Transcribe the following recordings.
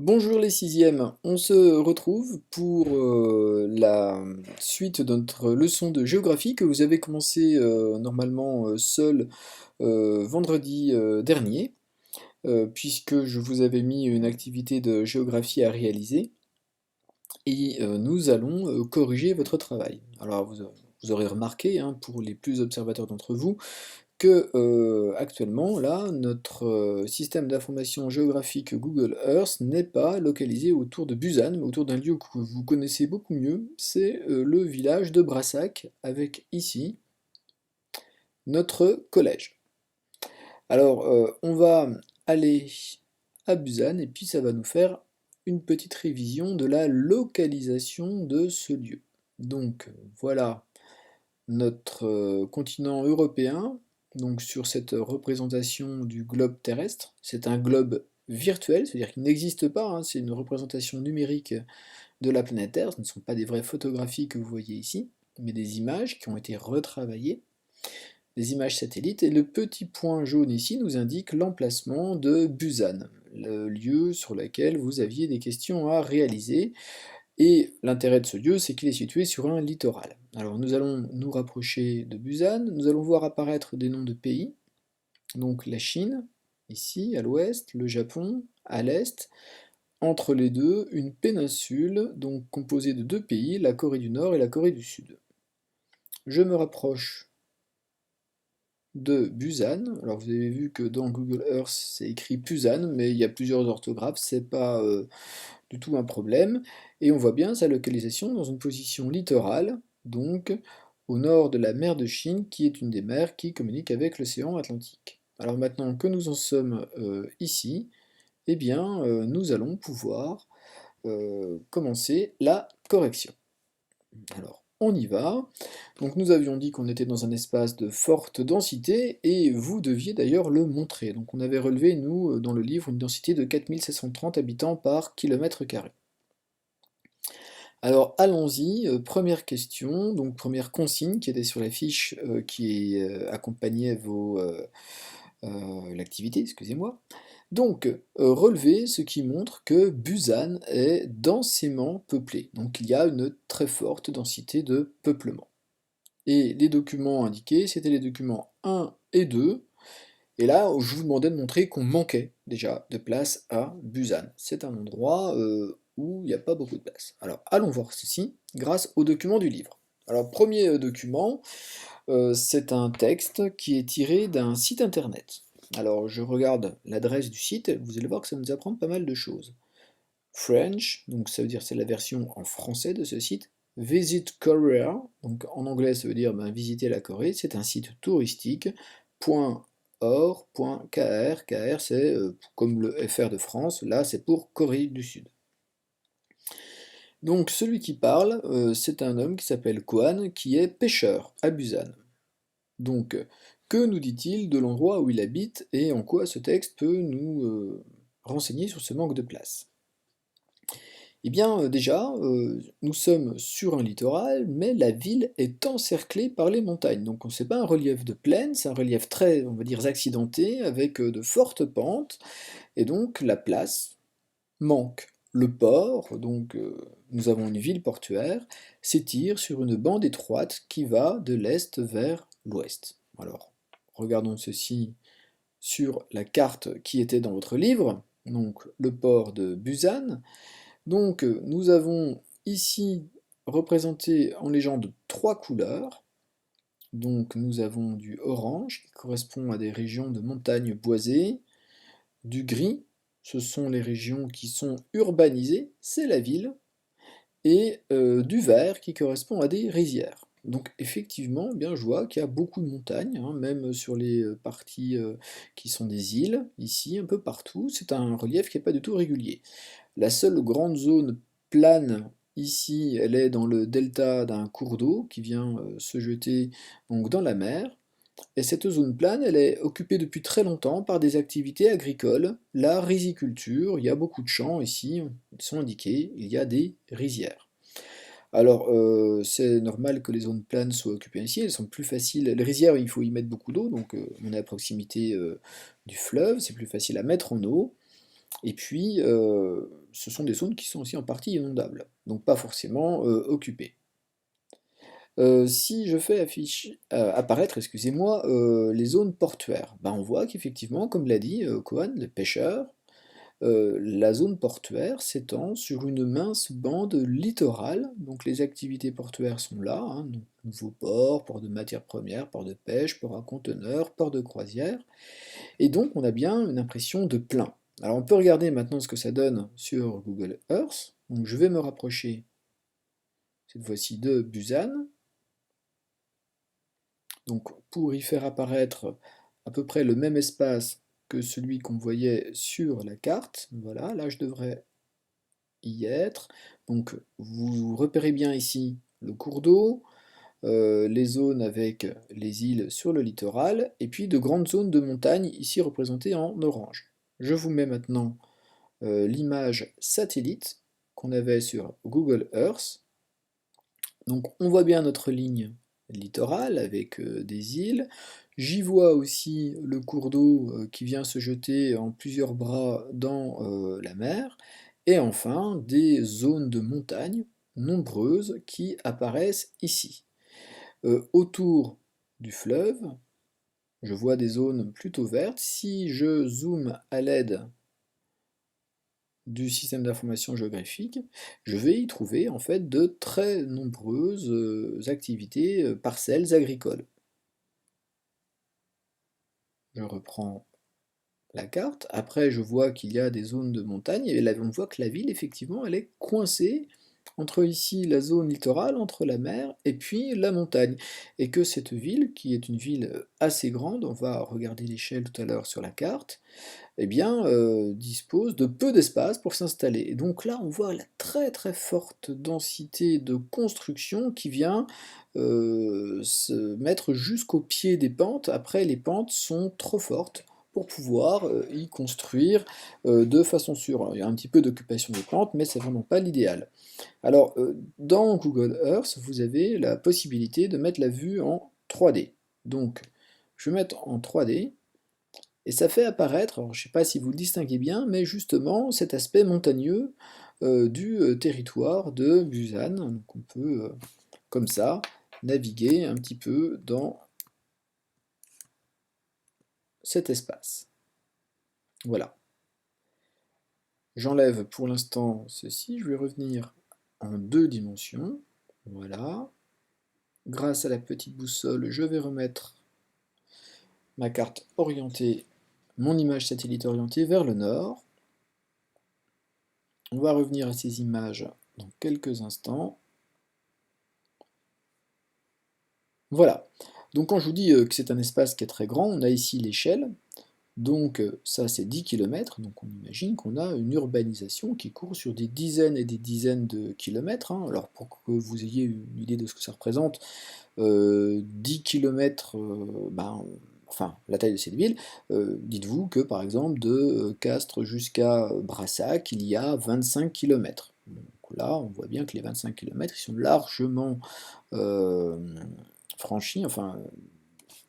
Bonjour les sixièmes, on se retrouve pour la suite de notre leçon de géographie que vous avez commencé normalement seul vendredi dernier, puisque je vous avais mis une activité de géographie à réaliser, et nous allons corriger votre travail. Alors vous aurez remarqué, hein, pour les plus observateurs d'entre vous, que actuellement, là, notre système d'information géographique Google Earth n'est pas localisé autour de Busan, mais autour d'un lieu que vous connaissez beaucoup mieux, c'est le village de Brassac, avec ici notre collège. Alors, on va aller à Busan, et puis ça va nous faire une petite révision de la localisation de ce lieu. Donc, voilà notre continent européen, donc sur cette représentation du globe terrestre. C'est un globe virtuel, c'est-à-dire qu'il n'existe pas, hein, c'est une représentation numérique de la planète Terre, ce ne sont pas des vraies photographies que vous voyez ici, mais des images qui ont été retravaillées, des images satellites, et le petit point jaune ici nous indique l'emplacement de Busan, le lieu sur lequel vous aviez des questions à réaliser. Et l'intérêt de ce lieu, c'est qu'il est situé sur un littoral. Alors nous allons nous rapprocher de Busan, nous allons voir apparaître des noms de pays, donc la Chine, ici à l'ouest, le Japon à l'est, entre les deux, une péninsule, donc composée de deux pays, la Corée du Nord et la Corée du Sud. Je me rapproche de Busan. Alors vous avez vu que dans Google Earth c'est écrit Busan, mais il y a plusieurs orthographes, c'est pas du tout un problème. Et on voit bien sa localisation dans une position littorale, donc au nord de la mer de Chine, qui est une des mers qui communique avec l'océan Atlantique. Alors maintenant que nous en sommes ici, eh bien nous allons pouvoir commencer la correction. Alors, on y va. Donc nous avions dit qu'on était dans un espace de forte densité, et vous deviez d'ailleurs le montrer. Donc on avait relevé, nous, dans le livre, une densité de 4730 habitants par kilomètre carré. Alors allons-y, première question, donc première consigne qui était sur la fiche qui accompagnait l'activité, excusez-moi. Donc, relevez ce qui montre que Busan est densément peuplé. Donc il y a une très forte densité de peuplement. Et les documents indiqués, c'était les documents 1 et 2. Et là, je vous demandais de montrer qu'on manquait déjà de place à Busan. C'est un endroit où il n'y a pas beaucoup de place. Alors, allons voir ceci grâce aux documents du livre. Alors, premier document, c'est un texte qui est tiré d'un site internet. Alors, je regarde l'adresse du site, vous allez voir que ça nous apprend pas mal de choses. French, donc ça veut dire c'est la version en français de ce site. Visit Korea, donc en anglais ça veut dire visiter la Corée, c'est un site touristique. .or.kr, KR c'est comme le FR de France, là c'est pour Corée du Sud. Donc celui qui parle, c'est un homme qui s'appelle Kwan, qui est pêcheur à Busan. Donc que nous dit-il de l'endroit où il habite et en quoi ce texte peut nous renseigner sur ce manque de place? Eh bien, déjà, nous sommes sur un littoral, mais la ville est encerclée par les montagnes. Donc, c'est pas un relief de plaine, c'est un relief très, on va dire, accidenté, avec de fortes pentes, et donc la place manque. Le port, donc nous avons une ville portuaire, s'étire sur une bande étroite qui va de l'est vers l'ouest. Alors, regardons ceci sur la carte qui était dans votre livre, donc le port de Busan. Donc nous avons ici représenté en légende trois couleurs. Donc nous avons du orange qui correspond à des régions de montagnes boisées, du gris, ce sont les régions qui sont urbanisées, c'est la ville, et du vert qui correspond à des rizières. Donc effectivement, eh bien, je vois qu'il y a beaucoup de montagnes, hein, même sur les parties qui sont des îles, ici, un peu partout. C'est un relief qui n'est pas du tout régulier. La seule grande zone plane ici, elle est dans le delta d'un cours d'eau qui vient se jeter donc dans la mer. Et cette zone plane, elle est occupée depuis très longtemps par des activités agricoles, la riziculture. Il y a beaucoup de champs ici, ils sont indiqués, il y a des rizières. Alors, c'est normal que les zones planes soient occupées ici, elles sont plus faciles. Les rizières, il faut y mettre beaucoup d'eau, donc on est à proximité du fleuve, c'est plus facile à mettre en eau. Et puis, ce sont des zones qui sont aussi en partie inondables, donc pas forcément occupées. Si je fais apparaître, excusez-moi, les zones portuaires, ben, on voit qu'effectivement, comme l'a dit Cohen, le pêcheur, la zone portuaire s'étend sur une mince bande littorale, donc les activités portuaires sont là, hein, donc nouveaux ports, ports de matières premières, ports de pêche, ports à conteneurs, ports de croisière, et donc on a bien une impression de plein. Alors on peut regarder maintenant ce que ça donne sur Google Earth, donc je vais me rapprocher cette fois-ci de Busan, donc pour y faire apparaître à peu près le même espace que celui qu'on voyait sur la carte, voilà, là je devrais y être. Donc vous repérez bien ici le cours d'eau, les zones avec les îles sur le littoral, et puis de grandes zones de montagne ici représentées en orange. Je vous mets maintenant l'image satellite qu'on avait sur Google Earth. Donc on voit bien notre ligne littorale avec des îles. J'y vois aussi le cours d'eau qui vient se jeter en plusieurs bras dans la mer. Et enfin des zones de montagne nombreuses qui apparaissent ici. Autour du fleuve, je vois des zones plutôt vertes. Si je zoome à l'aide du système d'information géographique, je vais y trouver en fait de très nombreuses activités, parcelles agricoles. Je reprends la carte, après je vois qu'il y a des zones de montagne, et là on voit que la ville effectivement elle est coincée entre ici la zone littorale, entre la mer et puis la montagne. Et que cette ville, qui est une ville assez grande, on va regarder l'échelle tout à l'heure sur la carte, eh bien, dispose de peu d'espace pour s'installer. Et donc là, on voit la très très forte densité de construction qui vient se mettre jusqu'au pied des pentes. Après, les pentes sont trop fortes pour pouvoir y construire de façon sûre. Alors, il y a un petit peu d'occupation des pentes, mais c'est vraiment pas l'idéal. Alors, dans Google Earth, vous avez la possibilité de mettre la vue en 3D. Donc, je vais mettre en 3D, et ça fait apparaître, alors je ne sais pas si vous le distinguez bien, mais justement cet aspect montagneux du territoire de Busan. Donc on peut, comme ça, naviguer un petit peu dans cet espace. Voilà. J'enlève pour l'instant ceci, je vais revenir en 2 dimensions. Voilà. Grâce à la petite boussole, je vais remettre ma carte orientée, mon image satellite orientée vers le nord. On va revenir à ces images dans quelques instants. Voilà. Donc quand je vous dis que c'est un espace qui est très grand, on a ici l'échelle. Donc ça c'est 10 km, donc on imagine qu'on a une urbanisation qui court sur des dizaines et des dizaines de kilomètres, hein. Alors pour que vous ayez une idée de ce que ça représente, 10 km, enfin la taille de cette ville, dites-vous que par exemple de Castres jusqu'à Brassac, il y a 25 km. Donc là on voit bien que les 25 km ils sont largement franchis, enfin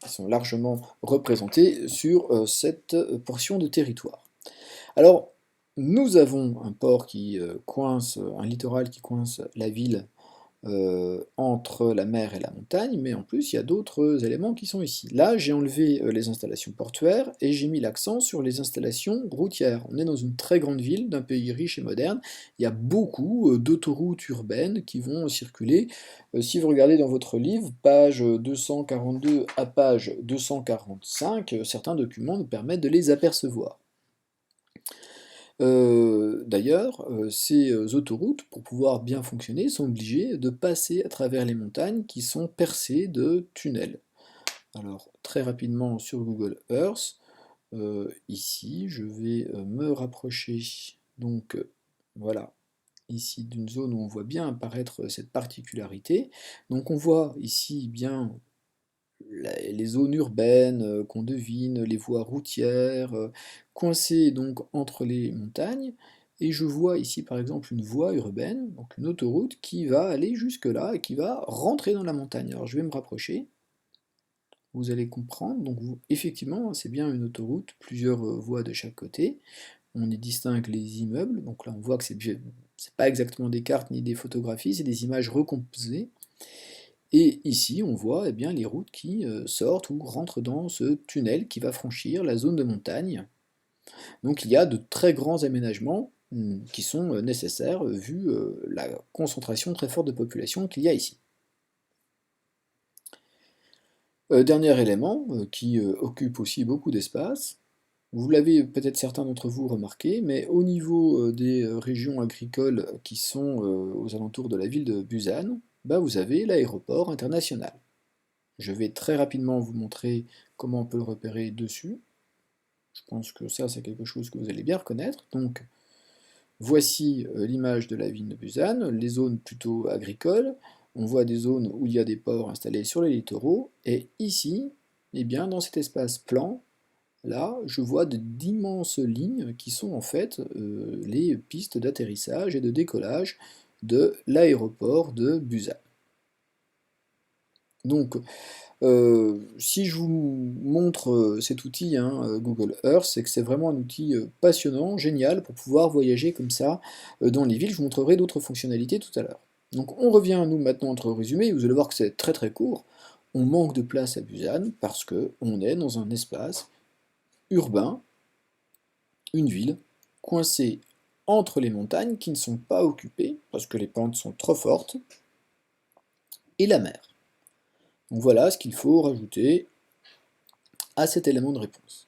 ils sont largement représentés sur cette portion de territoire. Alors, nous avons un port qui coince, un littoral qui coince la ville entre la mer et la montagne, mais en plus il y a d'autres éléments qui sont ici. Là, j'ai enlevé les installations portuaires et j'ai mis l'accent sur les installations routières. On est dans une très grande ville d'un pays riche et moderne. Il y a beaucoup d'autoroutes urbaines qui vont circuler. Si vous regardez dans votre livre, page 242 à page 245, certains documents nous permettent de les apercevoir. D'ailleurs, ces autoroutes, pour pouvoir bien fonctionner, sont obligées de passer à travers les montagnes qui sont percées de tunnels. Alors, très rapidement sur Google Earth, ici, je vais me rapprocher, donc voilà, ici d'une zone où on voit bien apparaître cette particularité. Donc on voit ici bien les zones urbaines qu'on devine, les voies routières, coincées donc entre les montagnes, et je vois ici par exemple une voie urbaine, donc une autoroute qui va aller jusque là et qui va rentrer dans la montagne. Alors je vais me rapprocher, vous allez comprendre, donc effectivement c'est bien une autoroute, plusieurs voies de chaque côté, on y distingue les immeubles, donc là on voit que c'est pas exactement des cartes ni des photographies, c'est des images recomposées. Et ici on voit eh bien, les routes qui sortent ou rentrent dans ce tunnel qui va franchir la zone de montagne. Donc il y a de très grands aménagements qui sont nécessaires vu la concentration très forte de population qu'il y a ici. Dernier élément qui occupe aussi beaucoup d'espace, vous l'avez peut-être certains d'entre vous remarqué, mais au niveau des régions agricoles qui sont aux alentours de la ville de Busan, bah, vous avez l'aéroport international. Je vais très rapidement vous montrer comment on peut le repérer dessus. Je pense que ça, c'est quelque chose que vous allez bien reconnaître. Donc, voici l'image de la ville de Busan, les zones plutôt agricoles. On voit des zones où il y a des ports installés sur les littoraux. Et ici, eh bien, dans cet espace plan, là, je vois d'immenses lignes qui sont en fait les pistes d'atterrissage et de décollage de l'aéroport de Busan. Donc, si je vous montre cet outil, hein, Google Earth, c'est que c'est vraiment un outil passionnant, génial, pour pouvoir voyager comme ça dans les villes. Je vous montrerai d'autres fonctionnalités tout à l'heure. Donc on revient à nous maintenant à notre résumé, vous allez voir que c'est très très court. On manque de place à Busan parce qu'on est dans un espace urbain, une ville, coincée entre les montagnes qui ne sont pas occupées parce que les pentes sont trop fortes, et la mer. Donc voilà ce qu'il faut rajouter à cet élément de réponse.